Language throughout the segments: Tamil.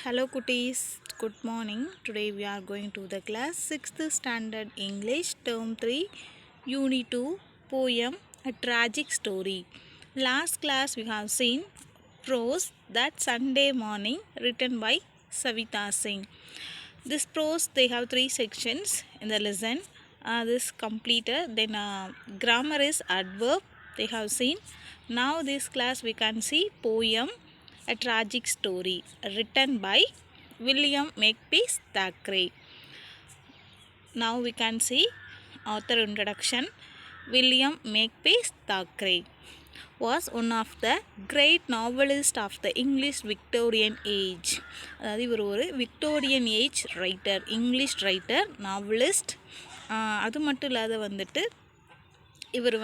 Hello cuties, good morning. Today we are going to the class 6th standard English term 3 unit 2 poem A Tragic Story. Last class we have seen prose That Sunday Morning written by Savita Singh. This prose they have three sections in the lesson. This completed, then grammar is adverb they have seen. Now this class we can see poem A Tragic Story written by William Makepeace Thackeray. Now we can see author introduction. William Makepeace Thackeray was one of the great novelists of the English Victorian age. அதாவது இவர் ஒரு Victorian age writer, English writer, novelist. அது மட்டும் இல்லாத இவர்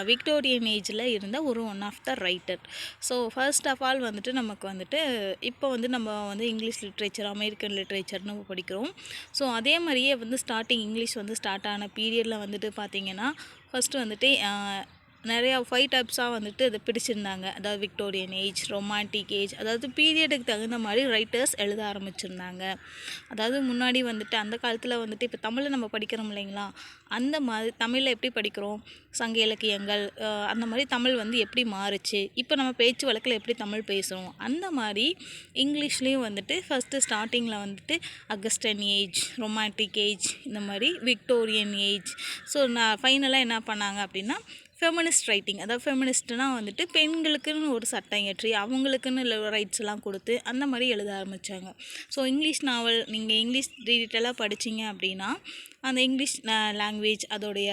விக்டோரியன் ஏஜில் இருந்த one of the writer. So first of all நமக்கு இப்போ நம்ம இங்கிலீஷ் லிட்ரேச்சர், அமெரிக்கன் லிட்ரேச்சர்னு நம்ம படிக்கிறோம். ஸோ அதே மாதிரியே ஸ்டார்டிங் இங்கிலீஷ் ஸ்டார்ட் ஆன பீரியடில் பார்த்திங்கன்னா ஃபஸ்ட்டு நிறையா 5 டைப்ஸாக இதை பிரிச்சிருந்தாங்க. அதாவது விக்டோரியன் ஏஜ், ரொமான்டிக் ஏஜ், அதாவது பீரியடுக்கு தகுந்த மாதிரி ரைட்டர்ஸ் எழுத ஆரம்பிச்சிருந்தாங்க. அதாவது முன்னாடி அந்த காலத்தில் இப்போ தமிழில் நம்ம படிக்கிறோம் இல்லைங்களா, அந்த மாதிரி தமிழில் எப்படி படிக்கிறோம், சங்க இலக்கியங்கள், அந்த மாதிரி தமிழ் எப்படி மாறுச்சு, இப்போ நம்ம பேச்சு வழக்கில் எப்படி தமிழ் பேசுகிறோம், அந்த மாதிரி இங்கிலீஷ்லேயும் ஃபஸ்ட்டு ஸ்டார்டிங்கில் அகஸ்டன் ஏஜ், ரொமான்டிக் ஏஜ், இந்த மாதிரி விக்டோரியன் ஏஜ். ஸோ நான் ஃபைனலாக என்ன பண்ணாங்க அப்படின்னா ஃபெமினிஸ்ட் ரைட்டிங், அதாவது ஃபெமினிஸ்ட்னால் பெண்களுக்குன்னு ஒரு சட்டம் ஏற்றி அவங்களுக்குன்னு ரைட்ஸ் எல்லாம் கொடுத்து அந்த மாதிரி எழுத ஆரம்பித்தாங்க. ஸோ இங்கிலீஷ் நாவல் நீங்கள் இங்கிலீஷ் டீட்டெயிலாக படிச்சிங்க அப்படின்னா அந்த இங்கிலீஷ் லாங்குவேஜ் அதோடைய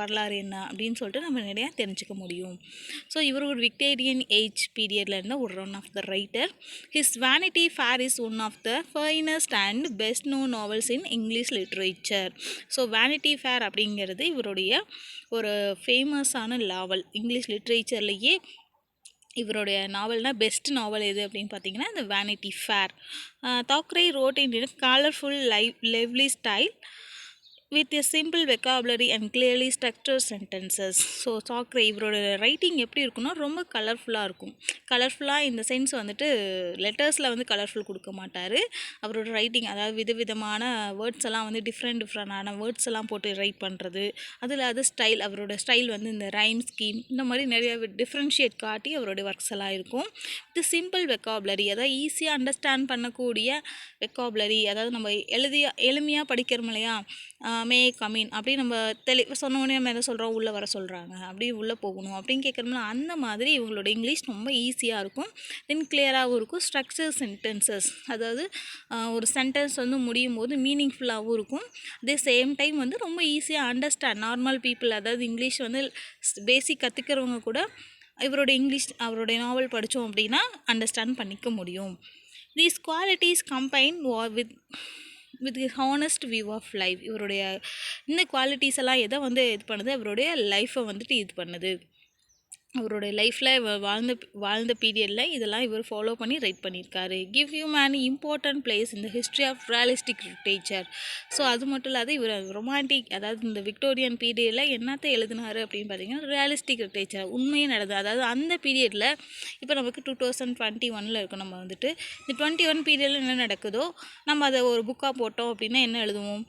வரலாறு என்ன அப்படின்னு சொல்லிட்டு நம்ம நிறையா தெரிஞ்சுக்க முடியும். ஸோ இவர் ஒரு விக்டோரியன் ஏஜ் பீரியடில் இருந்த one of the writer. His Vanity Fair is one of the finest and best known novels in English literature. So Vanity Fair அப்படிங்கிறது இவருடைய ஒரு ஃபேமஸான நாவல். இங்கிலீஷ் லிட்ரேச்சர்லேயே இவருடைய நாவல்னால் பெஸ்ட் நாவல் எது அப்படின்னு பார்த்தீங்கன்னா இந்த vanity fair. Thackeray wrote in colourful lively style with a simple vocabulary and clearly structured sentences. So Thackeray இவரோட ரைட்டிங் எப்படி இருக்குன்னா ரொம்ப கலர்ஃபுல்லாக இருக்கும். கலர்ஃபுல்லாக இந்த சென்ஸ் லெட்டர்ஸில் கலர்ஃபுல் கொடுக்க மாட்டார். அவரோட ரைட்டிங் அதாவது விதவிதமான வேர்ட்ஸ் எல்லாம் டிஃப்ரெண்டான வேர்ட்ஸ் எல்லாம் போட்டு ரைட் பண்ணுறது, அதில் ஸ்டைல், அவரோட ஸ்டைல் இந்த ரைம் ஸ்கீம், இந்த மாதிரி நிறைய டிஃப்ரென்ஷியேட் காட்டி அவருடைய ஒர்க்ஸ் எல்லாம் இருக்கும். இது சிம்பிள் வெக்காபுலரி, அதாவது ஈஸியாக அண்டர்ஸ்டாண்ட் பண்ணக்கூடிய வெக்காபுலரி, அதாவது நம்ம எளிமையாக படிக்கிறோம் இல்லையா, மே கமின் அப்படி நம்ம சொன்னோடனே நம்ம என்ன சொல்கிறோம், உள்ளே வர சொல்கிறாங்க, அப்படி உள்ளே போகணும் அப்படின்னு கேட்குறோம்ல, அந்த மாதிரி இவங்களோட இங்கிலீஷ் ரொம்ப ஈஸியாக இருக்கும். தென் கிளியராகவும் இருக்கும். ஸ்ட்ரக்சர் சென்டென்சஸ், அதாவது ஒரு சென்டென்ஸ் முடியும் போது மீனிங்ஃபுல்லாகவும் இருக்கும். அதே சேம் டைம் ரொம்ப ஈஸியாக அண்டர்ஸ்டாண்ட் நார்மல் பீப்புள், அதாவது இங்கிலீஷ் பேசிக் கற்றுக்கிறவங்க கூட அவருடைய நாவல் படித்தோம் அப்படின்னா அண்டர்ஸ்டாண்ட் பண்ணிக்க முடியும். These qualities combine with honest view of life. இவருடைய இந்த குவாலிட்டிஸ் எல்லாம் எதை இது பண்ணுது, அவருடைய லைஃப்பை இது பண்ணுது. அவருடைய லைஃப்பில் வாழ்ந்த பீரியடில் இதெல்லாம் இவர் ஃபாலோ பண்ணி ரைட் பண்ணியிருக்காரு. Give you man important place இந்த history of realistic literature. So அது மட்டும் இல்லாத இவர் ரொமான்டிக், அதாவது இந்த விக்டோரியன் பீரியடில் என்னத்தை எழுதினார் அப்படின்னு பார்த்தீங்கன்னா ரியலிஸ்டிக் லிட்ரேச்சர், உண்மையே நடந்தது. அதாவது அந்த பீரியடில் இப்போ நமக்கு 2021 இருக்கும். நம்ம இந்த 21 பீரியடில் என்ன நடக்குதோ நம்ம அதை ஒரு புக்காக போட்டோம் அப்படின்னா என்ன எழுதுவோம்,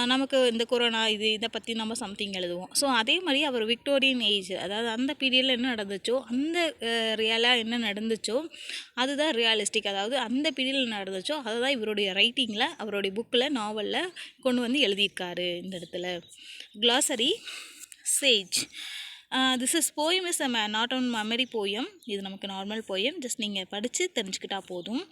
நமக்கு இந்த கொரோனா இதை பற்றி நம்ம சம்திங் எழுதுவோம். ஸோ அதே மாதிரி அவர் விக்டோரியன் ஏஜ், அதாவது அந்த பீரியடில் என்ன நடந்துச்சோ, அந்த ரியலாக என்ன நடந்துச்சோ அதுதான் ரியலிஸ்டிக், அதாவது அந்த பீரியடில் நடந்துச்சோ அதை தான் இவருடைய ரைட்டிங்கில், அவருடைய புக்கில், நாவலில் கொண்டு எழுதியிருக்காரு. இந்த இடத்துல glossary Sage. This is poem is not one memory poem. இது நமக்கு நார்மல் போயம், ஜஸ்ட் நீங்கள் படித்து தெரிஞ்சுக்கிட்டால் போதும்.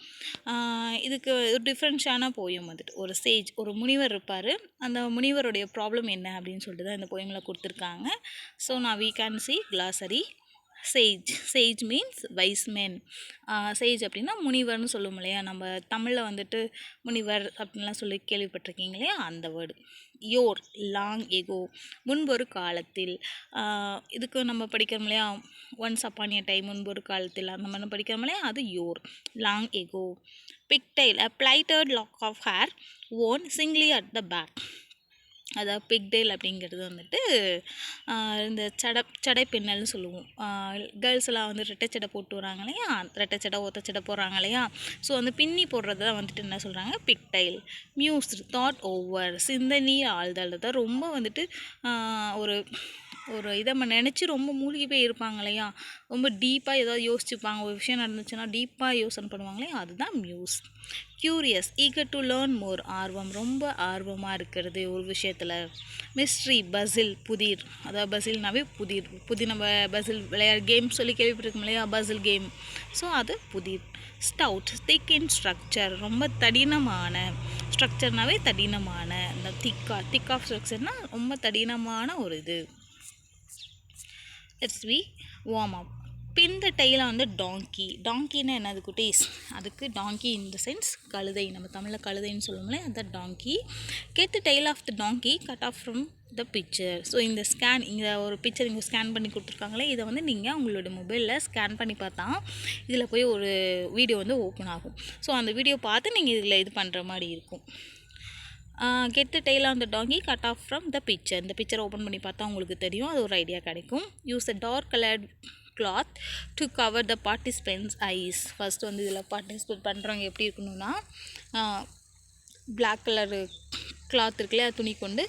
இதுக்கு ஒரு டிஃப்ரென்ஷான போயம் ஒரு சேஜ், ஒரு முனிவர் இருப்பார். அந்த முனிவருடைய ப்ராப்ளம் என்ன அப்படின்னு சொல்லிட்டு தான் இந்த போயமில் கொடுத்துருக்காங்க. ஸோ நான் we can see glossary. Sage means wise men. Sage அப்படின்னா முனிவர்னு சொல்லுவோம் இல்லையா, நம்ம தமிழில் முனிவர் அப்படின்லாம் சொல்லி கேள்விப்பட்டிருக்கீங்க இல்லையா, அந்த வேர்டு. யோர் லாங் எகோ, முன்பொரு காலத்தில். இதுக்கு நம்ம படிக்கிறோம் இல்லையா, ஒன்ஸ் அப்பான் எ டைம், முன்பொரு காலத்தில், அந்த மாதிரி படிக்கிறோம் இல்லையா, அது yore long ago. Pigtail, a plaited lock of hair worn singly at the back. அதாவது பிக்டெயில் அப்படிங்கிறது வந்துட்டு இந்த சடை பின்னல்னு சொல்லுவோம். கேர்ள்ஸ் எல்லாம் வந்து ரெட்டைச்சடை போட்டு வராங்க இல்லையா, ரெட்டைச்சடை ஒத்தச்சடை போடுறாங்க இல்லையா, ஸோ அந்த பின்னி போடுறது தான் வந்துட்டு என்ன சொல்கிறாங்க, பிக்டைல். மியூஸ்ட் தாட் ஓவர், சிந்தனை ஆழ்தல், தான் ரொம்ப வந்துட்டு ஒரு ஒரு இதை நினச்சி ரொம்ப மூழ்கி போய் இருப்பாங்க இல்லையா, ரொம்ப டீப்பாக ஏதாவது யோசிச்சுப்பாங்க, ஒரு விஷயம் நடந்துச்சுன்னா டீப்பாக யோசனை பண்ணுவாங்க இல்லையா, அதுதான் muse. Curious, eager to learn more, ஆர்வம், ரொம்ப ஆர்வமாக இருக்கிறது ஒரு விஷயத்தில். மிஸ்ட்ரி, பசில், புதிர், அதாவது பசில்னாவே புதிர் நம்ம பசில் விளையாடு கேம் சொல்லி கேள்விப்பட்டிருக்கோம் இல்லையா, பசில் கேம், ஸோ அது புதிர். ஸ்டவுட், திக் இன் ஸ்ட்ரக்சர், ரொம்ப தடினமான, ஸ்ட்ரக்சர்னாவே தடினமான, இந்த திக் ஆஃப் ஸ்ட்ரக்சர்னால் ரொம்ப தடினமான ஒரு இது. Let's we warm up. Pin the டெய்லை வந்து டாங்கின்னா என்னது குட்டீஸ், அதுக்கு டாங்கி இன் த சென்ஸ் கழுதை, நம்ம தமிழில் கழுதைன்னு சொல்லுவோம்லே அந்த donkey. Get the tail of the donkey cut off from the picture. So இந்த இங்கே ஒரு பிக்சர் இங்கே ஸ்கேன் பண்ணி கொடுத்துருக்காங்களே, இதை வந்து நீங்கள் உங்களோட மொபைலில் ஸ்கேன் பண்ணி பார்த்தா இதில் போய் ஒரு வீடியோ வந்து ஓப்பன் ஆகும். ஸோ அந்த வீடியோ பார்த்து நீங்கள் இதில் இது பண்ணுற மாதிரி இருக்கும். Get the tail on the donkey cut off from the picture. இந்த பிக்சரை ஓப்பன் பண்ணி பார்த்தா உங்களுக்கு தெரியும், அது ஒரு ஐடியா கிடைக்கும். Use a dark coloured cloth to cover the participants eyes. First வந்து இதில் பார்ட்டிசிபேட் பண்ணுறவங்க எப்படி இருக்கணும்னா, பிளாக் கலரு கிளாத் இருக்குல்ல, துணி கொண்டு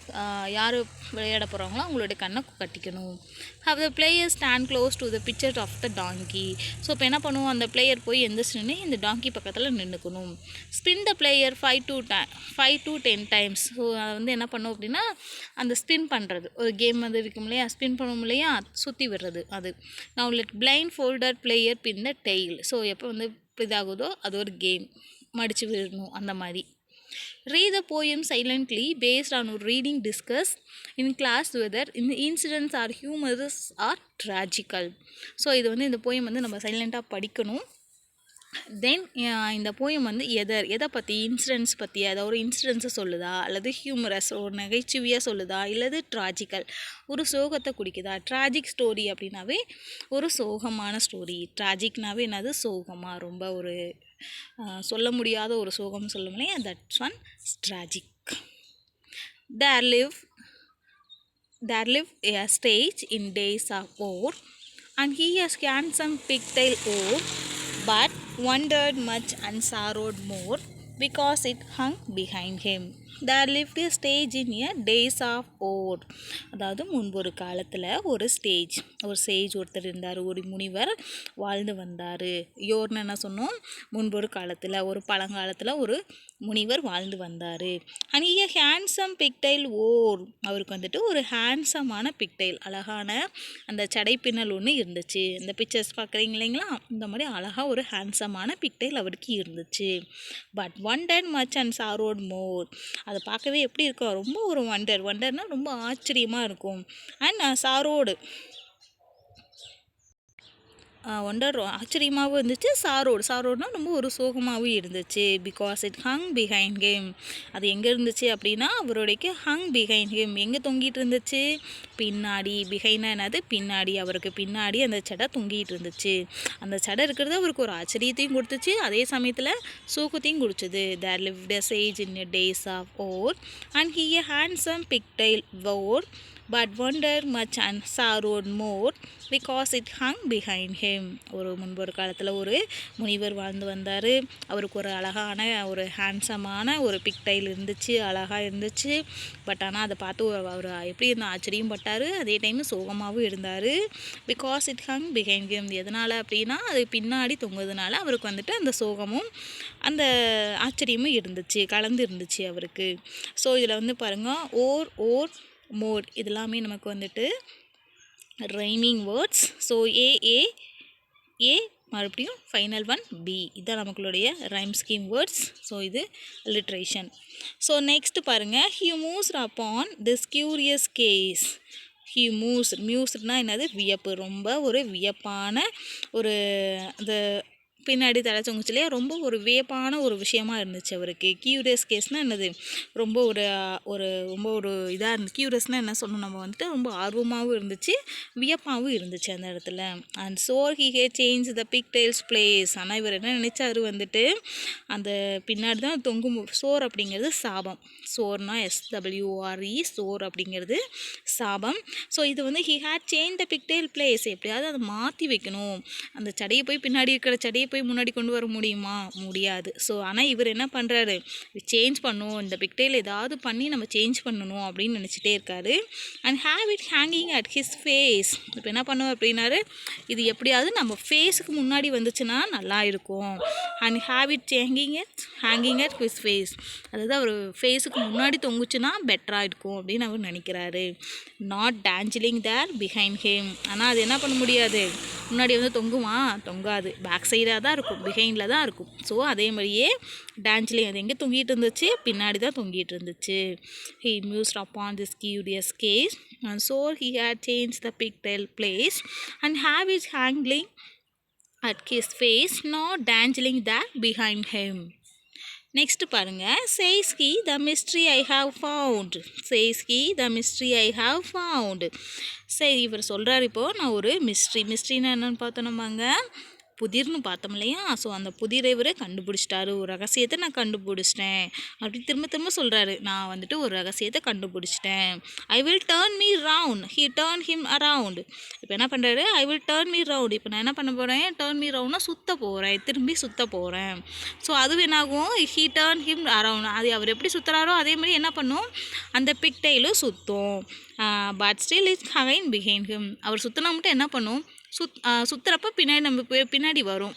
யார் விளையாட போகிறாங்களோ அவங்களோட கண்ணை கட்டிக்கணும். How the player stand close to the picture of the donkey. So இப்போ என்ன பண்ணுவோம், அந்த பிளேயர் போய் எந்திரிச்சுன்னு இந்த டாங்கி பக்கத்தில் நின்றுக்கணும். Spin the player 5 to 10 times. So அதை வந்து என்ன பண்ணும் அப்படின்னா, அந்த ஸ்பின் பண்ணுறது ஒரு கேம் வந்து இருக்கும் இல்லையா, ஸ்பின் பண்ணுவோம் இல்லையா, சுற்றி விடுறது அது. Now let blindfolded player pin the tail. So எப்போ வந்து இதாகுதோ அது ஒரு கேம், மடித்து விடணும் அந்த மாதிரி. Read the poem silently based on reading discuss in class whether the incidents are humorous or tragical. So இது வந்து இந்த போயம் வந்து நம்ம சைலண்ட்டாக படிக்கணும். தென் இந்த போயம் வந்து எதை பற்றி, இன்சிடென்ட்ஸ் பற்றி, அதாவது ஒரு இன்சிடென்ட்ஸை சொல்லுதா, அல்லது ஹியூமரஸ் ஒரு நகைச்சுவையாக சொல்லுதா, இல்லது ட்ராஜிக்கல் ஒரு சோகத்தை குடிக்குதா. ட்ராஜிக் ஸ்டோரி அப்படின்னாவே ஒரு சோகமான ஸ்டோரி. ட்ராஜிக்னாவே என்னது, சோகமாக, ரொம்ப ஒரு சொல்ல முடியாத ஒரு சோகம் சொல்லுவோம் இல்லையா, that's one tragic. There live a stage in days of old, and he has handsome pigtail oar, but wondered much and sorrowed more, because it hung behind him. There lived a stage in a days of old. அதாவது முன்பொரு காலத்தில் ஒரு சேஜ் ஒருத்தர் இருந்தார், ஒரு முனிவர் வாழ்ந்து வந்தார். யோர்னு என்ன சொன்னோம், முன்பொரு காலத்தில், ஒரு பழங்காலத்தில் ஒரு முனிவர் வாழ்ந்து வந்தார். அண்ட் ஹி ஹேண்ட்ஸம் பிக்டைல் ஓர், அவருக்கு வந்துட்டு ஒரு ஹேண்ட்ஸமான பிக்டைல், அழகான அந்த சடைப்பின்னல் ஒன்று இருந்துச்சு. இந்த பிக்சர்ஸ் பார்க்குறீங்க இல்லைங்களா, இந்த மாதிரி அழகாக ஒரு ஹேண்ட்ஸமான பிக்டைல் அவருக்கு இருந்துச்சு. பட் ஒண்டர் மச் அண்ட் சாரோட் மோர், அதை பார்க்கவே எப்படி இருக்கும், ரொம்ப ஒரு வண்டர்னால் ரொம்ப ஆச்சரியமாக இருக்கும். அண்ட் சாரோடு ஒண்டர் ஆச்சரியமாகவும் இருந்துச்சு, சாரோடுனா ரொம்ப ஒரு சோகமாகவும் இருந்துச்சு. பிகாஸ் இட் ஹங் பிஹைண்ட் ஹிம், அது எங்கே இருந்துச்சு அப்படின்னா அவருடைய ஹங் பிஹைண்ட் ஹிம், எங்கே தொங்கிட்டு இருந்துச்சு, பின்னாடி. பிஹைனா என்னது, பின்னாடி, அவருக்கு பின்னாடி அந்த சடை தொங்கிட்டு இருந்துச்சு. அந்த சடை இருக்கிறது அவருக்கு ஒரு ஆச்சரியத்தையும் கொடுத்துச்சு, அதே சமயத்தில் சோகத்தையும் குடிச்சது. There lived a sage in a days of old, and he a handsome pigtail wore, but wondered much and sorrowed more, because it hung behind him. ஒரு முன்பொரு காலத்தில் ஒரு முனிவர் வாழ்ந்து வந்தார். அவருக்கு ஒரு அழகான ஒரு ஹேண்ட்ஸமான ஒரு பிக்டைல் இருந்துச்சு, அழகாக இருந்துச்சு. பட் ஆனால் அதை பார்த்து அவர் எப்படி இருந்த ஆச்சரியம் பட்டார், அதே டைம் சோகமாகவும் இருந்தார். பிகாஸ் இட் ஹங் பிஹைண்ட் ஹிம், எதனால் அப்படின்னா அது பின்னாடி தொங்குறதுனால அவருக்கு வந்துட்டு அந்த சோகமும் அந்த ஆச்சரியமும் இருந்துச்சு, கலந்து இருந்துச்சு அவருக்கு. ஸோ இதில் வந்து பாருங்கள், ஓர் மோர் இதெல்லாமே நமக்கு வந்துட்டு ரைமிங் வேர்ட்ஸ். ஸோ ஏ மறுபடியும் ஃபைனல் ஒன் பி, இதுதான் நமக்குடைய ரைம் ஸ்கீம் வேர்ட்ஸ். ஸோ இது லிட்ரேஷன். ஸோ நெக்ஸ்ட் பாருங்கள், he moves upon this curious case. He மூவ்ஸ்னால் என்னது, வியப்பு, ரொம்ப ஒரு வியப்பான ஒரு அந்த பின்னாடி தலை தொங்குச்சு இல்லையா, ரொம்ப ஒரு வியப்பான ஒரு விஷயமா இருந்துச்சு அவருக்கு. கியூரியஸ் கேஸ்னால் என்னது, ரொம்ப ஒரு ஒரு ரொம்ப ஒரு இதாக இருந்து, கியூரியஸ்னால் என்ன சொல்லணும், நம்ம வந்துட்டு ரொம்ப ஆர்வமாகவும் இருந்துச்சு, வியப்பாகவும் இருந்துச்சு அந்த இடத்துல. And sore he hey change the pigtail's place. ஆனால் இவர் என்ன நினைச்சாரு வந்துட்டு, அந்த பின்னாடி தான் தொங்கும். சோர் அப்படிங்கிறது சாபம். சோர்னா SWORE, சோர் அப்படிங்கிறது சாபம். ஸோ இது வந்து he had change the pigtail place, எப்படியாவது அதை மாற்றி வைக்கணும். அந்த சடையை போய் பின்னாடி இருக்கிற சடையை போய் முன்னாடி கொண்டு வர முடியுமா, முடியாது. ஸோ ஆனால் இவர் என்ன பண்ணுறாரு, சேஞ்ச் பண்ணும், இந்த பிக்டெயில் ஏதாவது பண்ணி நம்ம சேஞ்ச் பண்ணணும் அப்படின்னு நினச்சிட்டே இருக்காரு. And have it hanging at his face. இப்போ என்ன பண்ணுவோம் அப்படின்னாரு, இது எப்படியாவது நம்ம ஃபேஸுக்கு முன்னாடி வந்துச்சுன்னா நல்லா இருக்கும். And have it hanging at his face, அதாவது அவர் ஃபேஸுக்கு முன்னாடி தொங்குச்சுன்னா பெட்டராக இருக்கும் அப்படின்னு அவர் நினைக்கிறாரு. Not dangling there behind him. ஆனால் அது என்ன பண்ண முடியாது, முன்னாடி வந்து தொங்குமா, தொங்காது, பேக் சைடாக தான் இருக்கும், பிஹைண்டில் தான் இருக்கும். ஸோ அதே மாதிரியே டேஞ்சிலிங் அது எங்கே தொங்கிட்டு இருந்துச்சு, பின்னாடி தான் தொங்கிட்டு இருந்துச்சு. He mused upon this curious case and so he had changed the pigtail place and have it hanging at his face, not dangling there behind him. Next பாருங்க, says he the mystery I have found. says he the mystery I have found. சரி, இவர் சொல்கிறார், இப்போது நான் ஒரு மிஸ்ட்ரினா என்னென்னு பார்த்தோம் நம்மங்க, புதிர்னு பார்த்தோம் இல்லையா. ஸோ அந்த புதிரை இவர் கண்டுபிடிச்சிட்டாரு, ஒரு ரகசியத்தை நான் கண்டுபிடிச்சிட்டேன் அப்படி திரும்ப திரும்ப சொல்கிறாரு. நான் வந்துட்டு ஒரு ரகசியத்தை கண்டுபிடிச்சிட்டேன். I will turn me round. He turn him around. இப்போ என்ன பண்ணுறாரு, I will turn me round. இப்போ நான் என்ன பண்ண போகிறேன், டேர்ன் மீ ரவுண்ட்னா சுற்ற போகிறேன், திரும்பி சுற்ற போகிறேன். ஸோ அது என்னாகும், ஹீ டேர்ன் ஹிம் அரவுண்ட். அது அவர் எப்படி சுற்றுறாரோ அதே மாதிரி என்ன பண்ணும், அந்த பிக்டைலும் சுற்றும். But still it's again behind him. அவர் சுற்றினா மட்டும் என்ன பண்ணும், சுற்றுறப்ப பின்னாடி நம்ம பின்னாடி வரும்,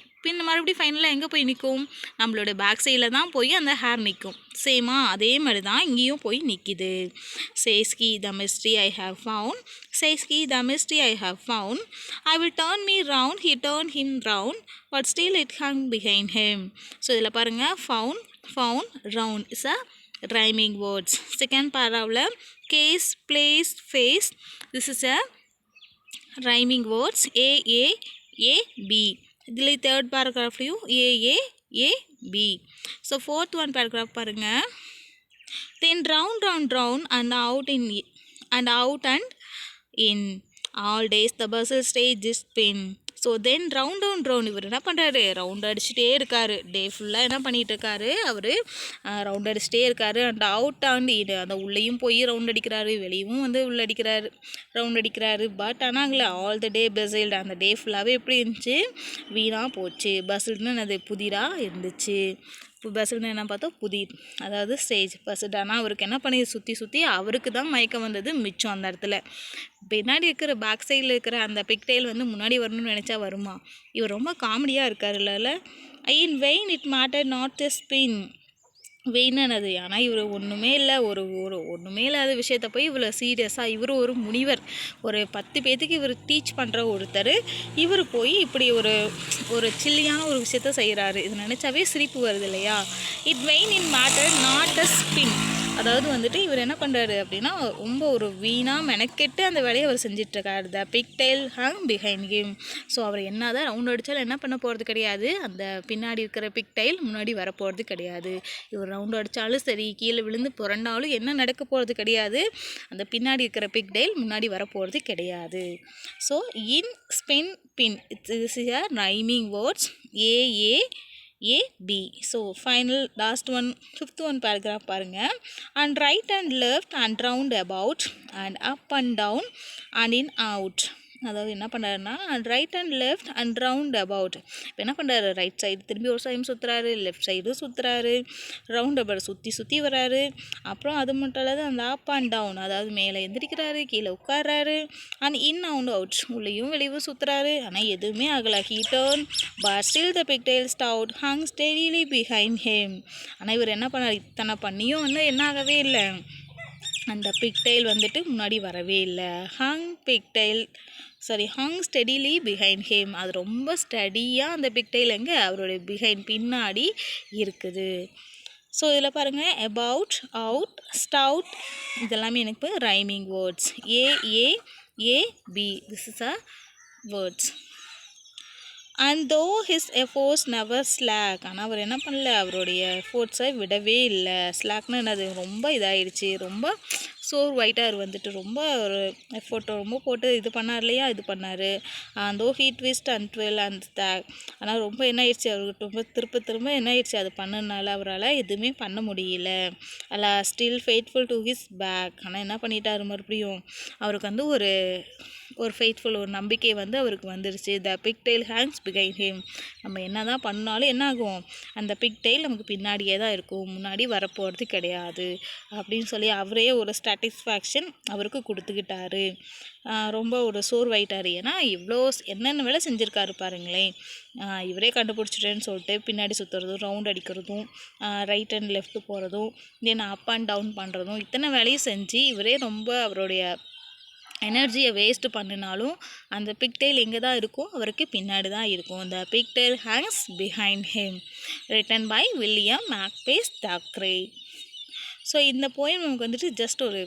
மறுபடியும் ஃபைனலாக எங்கே போய் நிற்கும், நம்மளோட பேக் சைடில் தான் போய் அந்த ஹேர் நிற்கும். சேமா அதே மாதிரி தான் இங்கேயும் போய் நிற்கிது. says he the mystery I have found. says he the mystery I have found. I will turn me round. He turned him round, but still it hung behind him. So இதில் பாருங்கள், found round is a rhyming words. Second பாராவில் case, place, face, this is a rhyming words. A இதில் தேர்ட் பேராகிராஃப்லையும் A. So fourth one paragraph பாருங்கள், then round and out and in all days the bustle stage this spin. So then round இவர் என்ன பண்ணுறாரு, ரவுண்ட் அடிச்சுட்டே இருக்கார், டே ஃபுல்லாக என்ன பண்ணிகிட்டு இருக்காரு அவர், ரவுண்ட் அடிச்சுட்டே இருக்கார். அண்ட் அவுட் அண்ட் இன், அந்த உள்ளேயும் போய் ரவுண்ட் அடிக்கிறாரு, வெளியும் வந்து உள்ள ரவுண்ட் அடிக்கிறாரு. But ஆனாங்களே all the day puzzled, அந்த டே ஃபுல்லாகவே எப்படி இருந்துச்சு, வீணாக போச்சு. பசில்டுன்னு அது புதிராக இருந்துச்சு. பஸ்ஸுன்னு என்ன பார்த்தோம், புதிர், அதாவது ஸ்டேஜ் பஸ்ஸுடு. ஆனால் அவருக்கு என்ன பண்ணி சுற்றி அவருக்கு தான் மயக்கம் வந்தது மிச்சம். அந்த இடத்துல பின்னாடி இருக்கிற பேக் சைடில் இருக்கிற அந்த பிக்டெயில் வந்து முன்னாடி வரணும்னு நினச்சா வருமா. இவர் ரொம்ப காமெடியாக இருக்கார் இல்லைல்ல. In vain it matter not the spin. வெயினானது, ஆனால் இவர் ஒன்றுமே இல்லை, ஒன்றுமே இல்லாத விஷயத்த போய் இவ்வளோ சீரியஸாக, இவர் ஒரு முனிவர், ஒரு 10 பேத்துக்கு இவர் டீச் பண்ணுற ஒருத்தர், இவர் போய் இப்படி ஒரு சில்லியான ஒரு விஷயத்த செய்கிறாரு. இது நினச்சாவே சிரிப்பு வருது இல்லையா. It vain in matter not a spin. அதாவது வந்துட்டு இவர் என்ன பண்ணுறாரு அப்படின்னா, ரொம்ப ஒரு வீணாக மெனக்கெட்டு அந்த வேலையை அவர் செஞ்சிட்ருக்காரு. த பிக்டெயில் ஹங் பிஹைண்ட் ஹிம். ஸோ அவர் என்ன தான் ரவுண்ட் அடித்தாலும் என்ன பண்ண போகிறது கிடையாது, அந்த பின்னாடி இருக்கிற பிக்டெயில் முன்னாடி வரப்போகிறது கிடையாது. இவர் ரவுண்ட் அடித்தாலும் சரி, கீழே விழுந்து புரண்டாலும் என்ன நடக்க போகிறது கிடையாது, அந்த பின்னாடி இருக்கிற பிக்டெயில் முன்னாடி வரப்போகிறது கிடையாது. So in spin pin, its is a rhyming words. A. So final last one, fifth one paragraph பாருங்க. And right and left and round about and up and down and in out. அதாவது என்ன பண்ணுறாருன்னா, right and left and round about. இப்போ என்ன பண்ணுறாரு, ரைட் சைடு திரும்பி ஒரு சைடு சுற்றுறாரு, லெஃப்ட் சைடு சுற்றுறாரு, ரவுண்ட் அபவுட் சுற்றி வராரு. அப்புறம் அது மட்டும் இல்லாத அந்த அப் அண்ட் டவுன், அதாவது மேலே எந்திரிக்கிறாரு, கீழே உட்கார்றாரு. அண்ட் இன் அவுண்ட் அவுட், உள்ளேயும் வெளியும் சுற்றுறாரு. ஆனால் எதுவுமே ஆகலை. He turn but still the pigtail stout hung steadily behind him. ஆனால் இவர் என்ன பண்ணார், இத்தனை பண்ணியும் வந்து என்ன ஆகவே இல்லை, அந்த பிக்டெயில் வந்துட்டு முன்னாடி வரவே இல்லை. ஹங் ஸ்டெடிலி பிஹைண்ட் ஹிம். அது ரொம்ப ஸ்டடியாக அந்த பிக்டெயில் எங்கே, அவருடைய பிஹைண்ட் பின்னாடி இருக்குது. ஸோ இதில் பாருங்கள், அபவுட், அவுட், ஸ்டவுட், இதெல்லாமே எனக்கு rhyming words. A. B. This is a words. And தோ ஹிஸ் எஃபோர்ட்ஸ் நெவர் ஸ்லாக். ஆனால் அவர் என்ன பண்ணல, அவருடைய எஃபோர்ட்ஸை விடவே இல்லை. ஸ்லாக்னா என்னது, ரொம்ப இதாகிடுச்சு, ரொம்ப சோர் ஒயிட்டாக வந்துட்டு ரொம்ப ஒரு எஃபோர்ட்டை ரொம்ப போட்டு இது பண்ணார் இல்லையா, இது பண்ணார். Though he twist and twirl and stack. ஆனால் ரொம்ப என்ன ஆயிடுச்சு, அவருக்கு ரொம்ப திரும்ப என்ன ஆயிடுச்சு, அது பண்ணனால அவரால் எதுவுமே பண்ண முடியல. அல்ல still faithful to his back. ஆனால் என்ன பண்ணிட்டார், மறுபடியும் அவருக்கு வந்து ஒரு ஃபெய்த்ஃபுல், ஒரு நம்பிக்கை வந்து அவருக்கு வந்துருச்சு. The pigtail hangs behind him. நம்ம என்ன தான் பண்ணாலும் என்ன ஆகும், அந்த பிக் டெயில் நமக்கு பின்னாடியே தான் இருக்கும், முன்னாடி வரப்போகிறது கிடையாது அப்படின்னு சொல்லி அவரே ஒரு சாட்டிஸ்ஃபேக்ஷன் அவருக்கு கொடுத்துக்கிட்டாரு. ரொம்ப ஒரு சோர்வாயிட்டார். ஏன்னா இவ்வளோ என்னென்ன வேலை செஞ்சுருக்காரு பாருங்களேன். இவரே கண்டுபிடிச்சிட்டேன்னு சொல்லிட்டு பின்னாடி சுற்றுறதும், ரவுண்ட் அடிக்கிறதும், ரைட் அண்ட் லெஃப்ட் போகிறதும், தென் அப் அண்ட் டவுன் பண்ணுறதும், இத்தனை வேலையும் செஞ்சு இவரே ரொம்ப அவருடைய எனர்ஜியை வேஸ்ட்டு பண்ணினாலும் அந்த பிக்டெயில் எங்கே தான் இருக்கும், அவருக்கு பின்னாடி தான் இருக்கும். The pigtail hangs behind him. Written by William Makepeace Thackeray. So இந்த போயம் நமக்கு வந்துட்டு ஜஸ்ட் ஒரு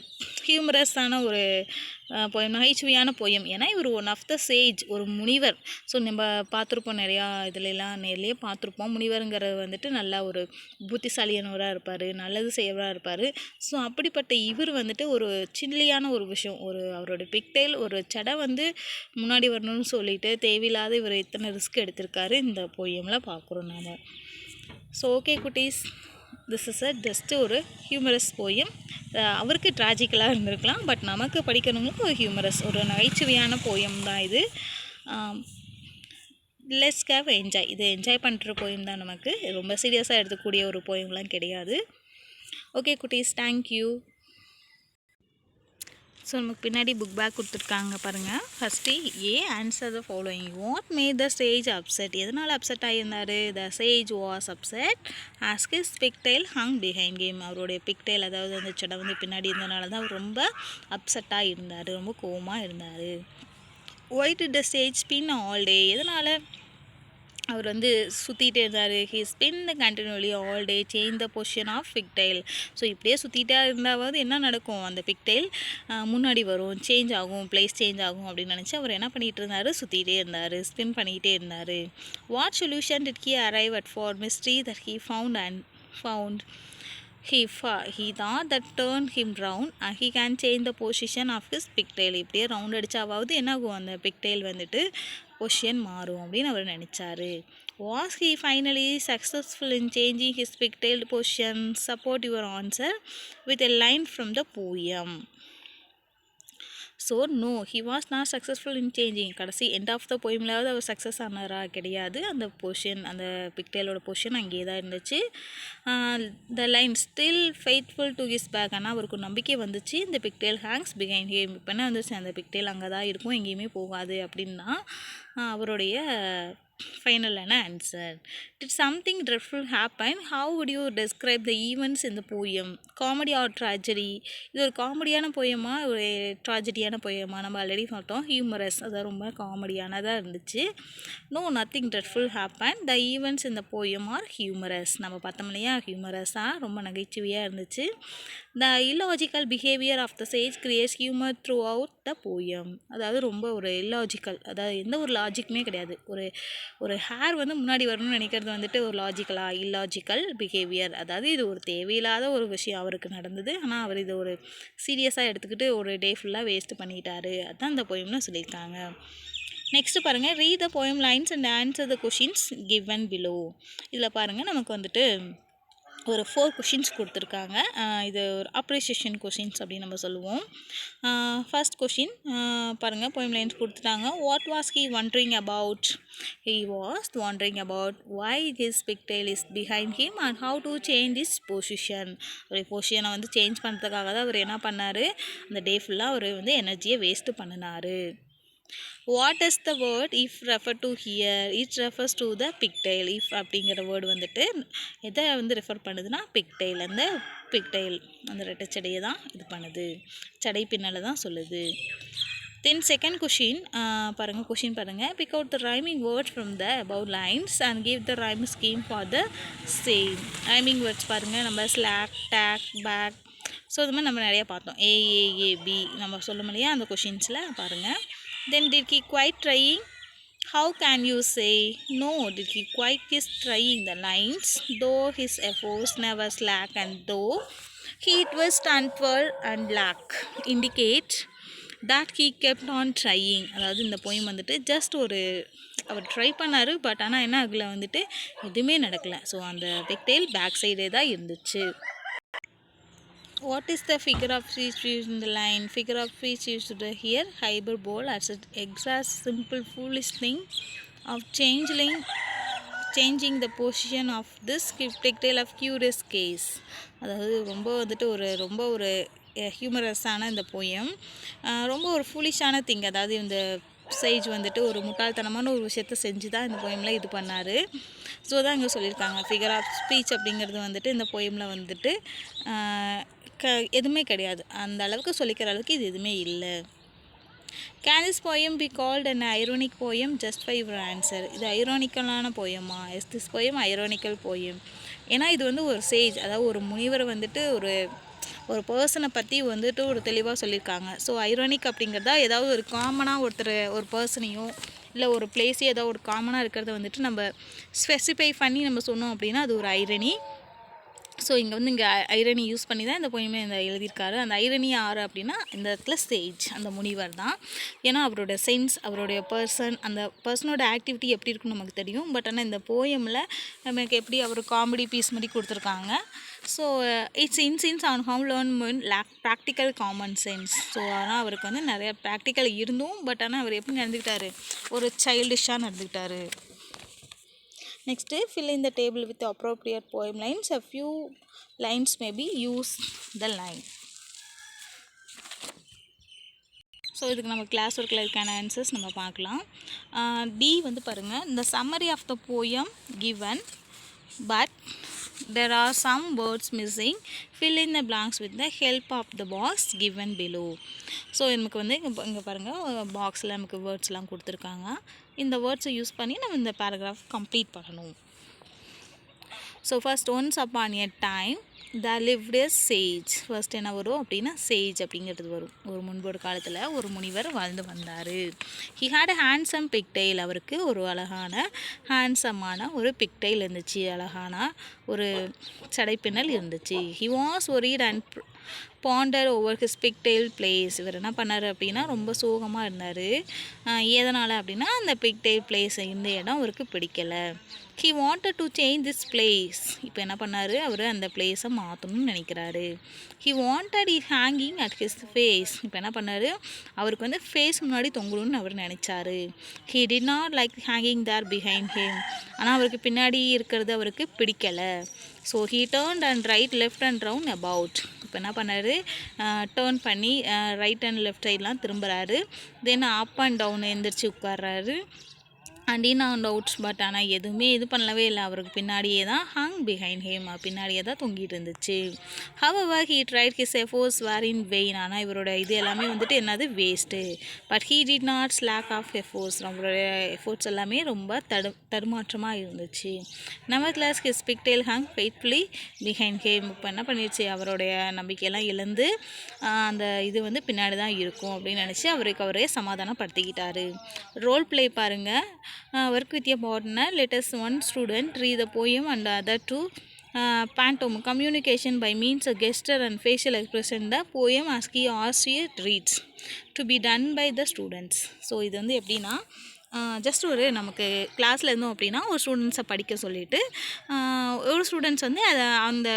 ஹியூமரஸான ஒரு போயம், நகைச்சுவையான போயம். ஏன்னா இவர் ஒன் ஆஃப் த சேஜ், ஒரு முனிவர். ஸோ நம்ம பார்த்துருப்போம், நிறையா இதுலலாம் நேர்லேயே பார்த்துருப்போம். முனிவருங்கிறது வந்துட்டு நல்லா ஒரு புத்திசாலியானவராக இருப்பார், நல்லது செய்யவராக இருப்பார். ஸோ அப்படிப்பட்ட இவர் வந்துட்டு ஒரு சில்லியான ஒரு விஷயம், ஒரு அவரோட பிக்டெயில் ஒரு சடை வந்து முன்னாடி வரணும்னு சொல்லிட்டு தேவையில்லாத இவர் இத்தனை ரிஸ்க் எடுத்திருக்காரு இந்த போயமில் பார்க்குறோம் நாம். ஸோ ஓகே குட்டீஸ், திஸ் இஸ் ஜஸ்ட்டு ஒரு ஹியூமரஸ் போயம். அவருக்கு ட்ராஜிக்கலாக இருந்திருக்கலாம், பட் நமக்கு படிக்கிறவங்களுக்கு ஒரு ஹியூமரஸ், ஒரு நகைச்சுவையான போயம் தான் இது. Let's have enjoy. இது என்ஜாய் பண்ணுற போயம் தான், நமக்கு ரொம்ப சீரியஸாக எடுத்துக்கூடிய ஒரு போயம்லாம் கிடையாது. ஓகே குட்டீஸ், தேங்க்யூ. ஸோ நமக்கு பின்னாடி புக் பேக் கொடுத்துருக்காங்க பாருங்கள். First answer the following. What made the sage upset. எதனால் அப்செட் ஆகியிருந்தார்? The sage was upset as his pigtail hung behind him. அவருடைய பிக்டெயில், அதாவது அந்த சடை வந்து பின்னாடி இருந்தனால தான் அவர் ரொம்ப அப்செட்டாக இருந்தார், ரொம்ப கோவமாக இருந்தார். Why did the sage spin all day. எதனால் அவர் வந்து சுற்றிட்டே இருந்தார்? He spin continuously all day change the position of pigtail. So இப்படியே சுற்றிட்டே இருந்தாவது என்ன நடக்கும், அந்த பிக்டெயில் முன்னாடி வரும், சேஞ்ச் ஆகும், பிளேஸ் சேஞ்ச் ஆகும் அப்படின்னு நினச்சி அவர் என்ன பண்ணிகிட்டு இருந்தார், சுற்றிகிட்டே இருந்தார், ஸ்பின் பண்ணிக்கிட்டே இருந்தார். What solution did he arrive at for mystery that he found. He thought that turned him round and he can change the position of his pigtail. இப்படியே ரவுண்ட் அடிச்சாவது என்னாகும், அந்த பிக்டெயில் வந்துட்டு பொசிஷன் மாறும் அப்படின்னு அவர் நினச்சார். Was he finally successful in changing his pigtail position? Support your answer with a line from the poem. So no, he was not successful in changing. கடைசி எண்ட் ஆஃப் த போயம்லாவது அவர் சக்ஸஸ் ஆனாரா? கிடையாது. அந்த பொசிஷன், அந்த பிக்டெயிலோட பொசிஷன் அங்கேயே தான் இருந்துச்சு. The line still faithful to his back. ஆனால் அவருக்கு நம்பிக்கை வந்துச்சு, இந்த பிக்டெயில் ஹேங்ஸ் பிஹைண்ட் ஹிம். இப்போ என்ன வந்துச்சு, அந்த பிக்டெயில் அங்கே தான் இருக்கும், எங்கேயுமே போகாது அப்படின்னா அவருடைய ஃபைனலான answer. Did something dreadful happen? How would you describe the events in the poem? Comedy or tragedy. இது ஒரு காமெடியான போயமா, ஒரு ட்ராஜடியான போயமா? நம்ம ஆல்ரெடி பார்த்தோம், ஹியூமரஸ், அதாவது ரொம்ப காமெடியானதாக இருந்துச்சு. No, nothing dreadful happen. The events இந்த போயம் ஆர் ஹியூமரஸ். நம்ம பார்த்தோம் இல்லையா, ஹியூமரஸாக ரொம்ப நகைச்சுவையாக இருந்துச்சு. The illogical behaviour of the sage creates humour throughout the poem. அதாவது ரொம்ப ஒரு இல்லாஜிக்கல், அதாவது எந்த ஒரு லாஜிக்குமே கிடையாது. ஒரு ஹேர் வந்து முன்னாடி வரணும்னு நினைக்கிறது வந்துட்டு ஒரு இல்லாஜிக்கல் பிஹேவியர். அதாவது இது ஒரு தேவையில்லாத ஒரு விஷயம் அவருக்கு நடந்தது, ஆனால் அவர் இது ஒரு சீரியஸாக எடுத்துக்கிட்டு ஒரு டே ஃபுல்லாக வேஸ்ட் பண்ணிட்டாரு. அதுதான் இந்த போயம்னு சொல்லியிருக்காங்க. நெக்ஸ்ட்டு பாருங்கள், read the poem lines and answer the questions given below. இதில் பாருங்கள், நமக்கு வந்துட்டு ஒரு 4 கொஷின்ஸ் கொடுத்துருக்காங்க. இது ஒரு அப்ரிசியேஷன் கொஷின்ஸ் அப்படின்னு நம்ம சொல்லுவோம். ஃபர்ஸ்ட் கொஷின் பாருங்கள், போயம் லைன்ஸ் கொடுத்துட்டாங்க. What was he wondering about? He was wondering about why his pigtail is behind him and how to change his position. ஒரு பொசிஷனை வந்து சேஞ்ச் பண்ணுறதுக்காக தான் அவர் என்ன பண்ணார், அந்த டே ஃபுல்லாக அவர் வந்து எனர்ஜியை வேஸ்ட்டு பண்ணினார். What is the word if refer to here? It refers to the pigtail. If அப்படிங்கிற வேர்டு வந்துட்டு எதை வந்து ரெஃபர் பண்ணுதுன்னா, பிக்டெயில். அந்த பிக்டெயில் அந்த ரெட்டைச்சடையை தான் இது பண்ணுது, சடை பின்னலை தான் சொல்லுது. தென் செகண்ட் கொஷின் பாருங்கள், கொஷின் பாருங்கள். Big out the rhyming words from the above lines and give the rhyme scheme for the same. Rhyming words பாருங்கள், நம்ம ஸ்லாக், டேக், பேக், ஸோ இது மாதிரி நம்ம நிறையா பார்த்தோம். ஏஏஏபி நம்ம சொல்லும் இல்லையா அந்த கொஷின்ஸில் பாருங்கள். Then did he quite trying How can you say no? Did he quite his trying the lines, though his efforts never slack, and though he was unfurl and lack, indicate that he kept on trying. அதாவது இந்த போயம் வந்துட்டு ஜஸ்ட் ஒரு அவர் ட்ரை பண்ணார், பட் ஆனால் என்ன அதில் வந்துட்டு எதுவுமே நடக்கலை. ஸோ அந்த பிக்டெயில் பேக் சைடே தான் இருந்துச்சு. What is the figure of speech used in the line? Figure of speech used here, hyperbole, as an exact simple foolish thing of changing the position of this pictorial of curious case. அதாவது ரொம்ப ஒரு ஹியூமரஸான இந்த போயம், ரொம்ப ஒரு ஃபூலிஷான திங். அதாவது இந்த சேஜ் வந்துட்டு ஒரு முட்டாள்தனமான ஒரு விஷயத்த செஞ்சு தான் இந்த போயமில் இது பண்ணார். ஸோ தான் இங்கே சொல்லியிருக்காங்க. ஃபிகர் ஆஃப் ஸ்பீச் அப்படிங்கிறது வந்துட்டு இந்த போயமில் வந்துட்டு எதுவுமே கிடையாது. அந்த அளவுக்கு சொல்லிக்கிற அளவுக்கு இது எதுவுமே இல்லை. Can this poem be called an ironic poem? Just for your answer. இது ஐரோனிக்கலான போயமா? Is this poem ironical poem? ஏன்னா இது வந்து ஒரு சேஜ், அதாவது ஒரு முனிவர் வந்துட்டு ஒரு பர்சனை பற்றி வந்துட்டு ஒரு தெளிவாக சொல்லியிருக்காங்க. ஸோ ஐரோனிக் அப்படிங்கிறதா ஏதாவது ஒரு காமனாக ஒரு பர்சனையும் இல்லை ஒரு பிளேஸையும் ஏதாவது ஒரு காமனாக இருக்கிறத வந்துட்டு நம்ம ஸ்பெசிஃபை பண்ணி நம்ம சொன்னோம் அப்படின்னா அது ஒரு ஐரணி. ஸோ இங்கே ஐரணி யூஸ் பண்ணி தான் இந்த போயமே இந்த எழுதியிருக்காரு. அந்த ஐரணி யார் அப்படின்னா இந்த இடத்துல சேஜ், அந்த முனிவர் தான். ஏன்னா அவரோட சென்ஸ், அவருடைய அந்த பர்சனோட ஆக்டிவிட்டி எப்படி இருக்குன்னு நமக்கு தெரியும். பட் ஆனால் இந்த போயமில் நமக்கு எப்படி அவர் காமெடி பீஸ் மாதிரி கொடுத்துருக்காங்க. So it's insists on how learn lack practical common sense. So ஆனால் அவருக்கு வந்து நிறைய ப்ராக்டிக்கல் இருந்தும், பட் ஆனால் அவர் எப்படி நடந்துக்கிட்டார், ஒரு சைல்டிஷாக நடந்துக்கிட்டார். Next, fill in the table with the appropriate poem lines. A few lines may be use the line. So இதுக்கு நம்ம கிளாஸ் ஒர்க்கில் இருக்கான ஆன்சர்ஸ் நம்ம பார்க்கலாம். டி வந்து பாருங்கள், இந்த summary of the poem given but there are some words missing. Fill in the blanks with the help of the box given below. So நமக்கு வந்து இங்கே பாருங்கள், பாக்ஸில் நமக்கு வேர்ட்ஸ்லாம் கொடுத்துருக்காங்க. இந்த வேர்ட்ஸை யூஸ் பண்ணி நம்ம இந்த பேராகிராஃப் கம்ப்ளீட் பண்ணணும். So first, once upon a time the lived a Sage. First என்ன வரும் அப்படின்னா சேஜ் அப்படிங்கிறது வரும். ஒரு முன்போடு காலத்தில் ஒரு முனிவர் வாழ்ந்து வந்தார். He had a handsome pigtail. அவருக்கு ஒரு அழகான ஹேண்ட்ஸமான ஒரு பிக்டெயில் இருந்துச்சு, அழகான ஒரு சடைப்பின்னல் இருந்துச்சு. He was worried and ponder over his pigtail place. இவர் என்ன பண்ணார் அப்படின்னா ரொம்ப சோகமாக இருந்தார். எதனால் அப்படின்னா அந்த பிக்டெயில் பிளேஸ், இந்த இடம் அவருக்கு பிடிக்கலை. He wanted to change this place. இப்போ என்ன பண்ணார், அவர் அந்த பிளேஸை மாற்றணும்னு நினைக்கிறாரு. He wanted it hanging at his face. இப்போ என்ன பண்ணார், அவருக்கு வந்து ஃபேஸ் முன்னாடி தொங்கணும்னு அவர் நினச்சாரு. He did not like hanging there behind him. ஆனால் அவருக்கு பின்னாடி இருக்கிறது அவருக்கு பிடிக்கலை. So he turned and right left and round about. இப்போ என்ன பண்ணார், டேர்ன் பண்ணி ரைட் அண்ட் லெஃப்ட் சைட்லாம் திரும்புகிறாரு. தென் அப் அண்ட் டவுன் எந்திரிச்சு உட்கார்றாரு. And in and outs. But ஆனால் எதுவுமே இது பண்ணவே இல்லை, அவருக்கு பின்னாடியே தான் ஹங் பிஹைண்ட் ஹேம், பின்னாடியே தான் தொங்கிட்டு இருந்துச்சு. However he tried his efforts were in vain. ஆனால் இவரோட இது எல்லாமே வந்துட்டு என்னது வேஸ்ட்டு. But he did not slack off efforts. நம்மளோட எஃபோர்ட்ஸ் எல்லாமே ரொம்ப தடுமாற்றமாக இருந்துச்சு. Nevertheless his pigtail hung faithfully behind him. இப்போ என்ன பண்ணிடுச்சு, அவருடைய நம்பிக்கையெல்லாம் இழந்து அந்த இது வந்து பின்னாடி தான் இருக்கும் அப்படின்னு நினச்சி அவரே சமாதானப்படுத்திக்கிட்டாரு. ரோல் ப்ளே பாருங்கள். Work with your partner. Let us one student read the poem and the other two pantomime communication by means of gesture and facial expression the poem as he or she reads, to be done by the students. So இது வந்து எப்படின்னா, ஜஸ்ட் ஒரு நமக்கு கிளாஸில் இருந்தோம் அப்படின்னா ஒரு ஸ்டூடெண்ட்ஸை படிக்க சொல்லிவிட்டு ஒரு ஸ்டூடெண்ட்ஸ் வந்து அதை அந்த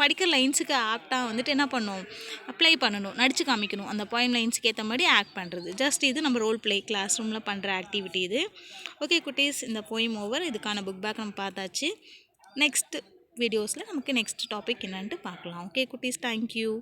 படிக்கிற லைன்ஸுக்கு ஆக்டாக வந்துட்டு என்ன பண்ணணும், அப்ளை பண்ணணும், நடித்து காமிக்கணும். அந்த போயம் லைன்ஸுக்கு ஏற்ற மாதிரி ஆக்ட் பண்ணுறது. ஜஸ்ட் இது நம்ம ரோல் ப்ளே கிளாஸ் ரூமில் பண்ணுற ஆக்டிவிட்டி இது. ஓகே குட்டீஸ், இந்த போயம் ஓவர். இதுக்கான புக் பேக் நம்ம பார்த்தாச்சு. நெக்ஸ்ட் வீடியோஸில் நமக்கு நெக்ஸ்ட் டாபிக் என்னன்ட்டு பார்க்கலாம். ஓகே குட்டீஸ், தேங்க்யூ.